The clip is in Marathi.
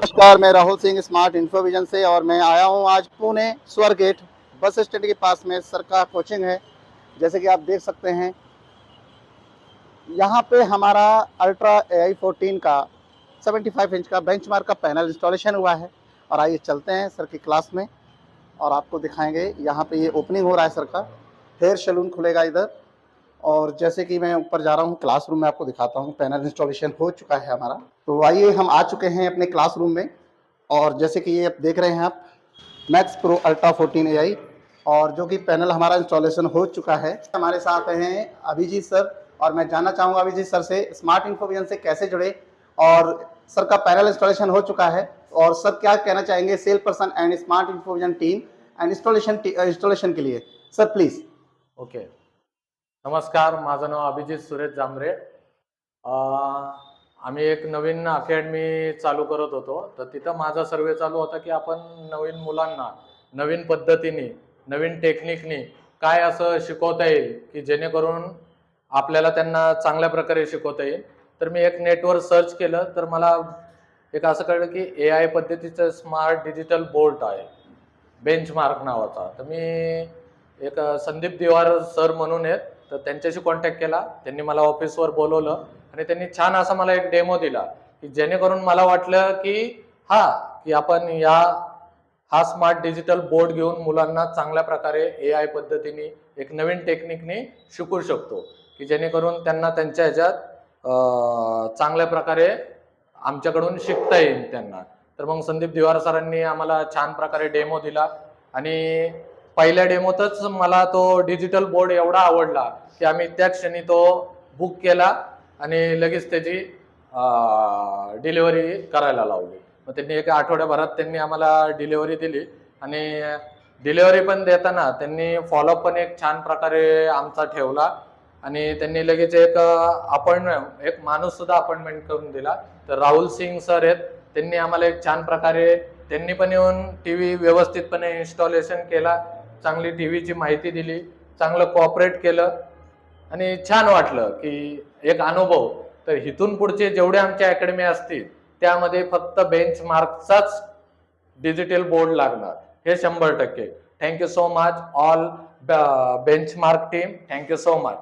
नमस्कार, मैं राहुल सिंह स्मार्ट इन्फोविजन से और मैं आया हूं आज पुणे स्वर्गेट बस स्टैंड के पास में सर का कोचिंग है। जैसे कि आप देख सकते हैं यहाँ पे हमारा अल्ट्रा AI14 का 75 इंच का बेंचमार्क का पैनल इंस्टॉलेशन हुआ है। और आइए चलते हैं सर की क्लास में और आपको दिखाएंगे। यहाँ पे ये ओपनिंग हो रहा है सर का, हेयर सैलून खुलेगा इधर। और जैसे कि मैं ऊपर जा रहा हूँ क्लासरूम में, आपको दिखाता हूँ। पैनल इंस्टॉलेशन हो चुका है हमारा। तो आइए हम आ चुके हैं अपने क्लासरूम में। और जैसे कि ये आप देख रहे हैं आप मैक्स प्रो अल्ट्रा 14 AI, और जो कि पैनल हमारा इंस्टॉलेशन हो चुका है। हमारे साथ हैं अभिजीत सर, और मैं जानना चाहूँगा अभिजीत सर से स्मार्ट इन्फोविजन से कैसे जुड़े। और सर का पैनल इंस्टॉलेशन हो चुका है, और सर क्या कहना चाहेंगे sale person and smart Infovision team and installation के लिए। Sir please. ओके, नमस्कार, माझं नाव अभिजित सुरेश जांभरे। आम्ही एक नवीन अकॅडमी चालू करत होतो, तर तिथं माझा सर्वे चालू होता की आपण नवीन मुलांना नवीन पद्धतीने नवीन टेक्निकनी काय असं शिकवता येईल की जेणेकरून आपल्याला त्यांना चांगल्या प्रकारे शिकवता येईल। तर मी एक नेटवर सर्च केलं, तर मला एक असं कळलं की AI पद्धतीचं स्मार्ट डिजिटल बोर्ड आहे बेंचमार्क नावाचा। तर मी एक संदीप दिवार सर म्हणून आहेत, तर त्यांच्याशी कॉन्टॅक्ट केला। त्यांनी मला ऑफिसवर बोलवलं आणि त्यांनी छान असा मला एक डेमो दिला की जेणेकरून मला वाटलं की की आपण हा स्मार्ट डिजिटल बोर्ड घेऊन मुलांना चांगल्या प्रकारे AI पद्धतीने एक नवीन टेक्निकने शिकू शकतो की जेणेकरून त्यांना त्यांच्या ह्याच्यात चांगल्या प्रकारे आमच्याकडून शिकता येईल त्यांना। तर मग संदीप दिवार सरांनी आम्हाला छान प्रकारे डेमो दिला आणि पहिल्या डेमोतच मला तो डिजिटल बोर्ड एवढा आवडला की आम्ही त्या क्षणी तो बुक केला आणि लगेच त्याची डिलिव्हरी करायला लावली। मग त्यांनी एक आठवड्याभरात त्यांनी आम्हाला डिलिव्हरी दिली आणि डिलिव्हरी पण देताना त्यांनी फॉलोअप पण एक छान प्रकारे आमचा ठेवला आणि त्यांनी लगेच एक माणूस सुद्धा अपॉइंटमेंट करून दिला। तर राहुल सिंग सर आहेत, त्यांनी आम्हाला एक छान प्रकारे त्यांनी पण येऊन टीव्ही व्यवस्थितपणे इन्स्टॉलेशन केला, चांगली टीव्हीची माहिती दिली, चांगलं कोऑपरेट केलं आणि छान वाटलं की एक अनुभव। तर इथून पुढचे जेवढे आमच्या अकॅडमी असतील त्यामध्ये फक्त बेंचमार्कचाच डिजिटल बोर्ड लागणार, हे 100%। Thank you so much all benchmark team, thank you so much.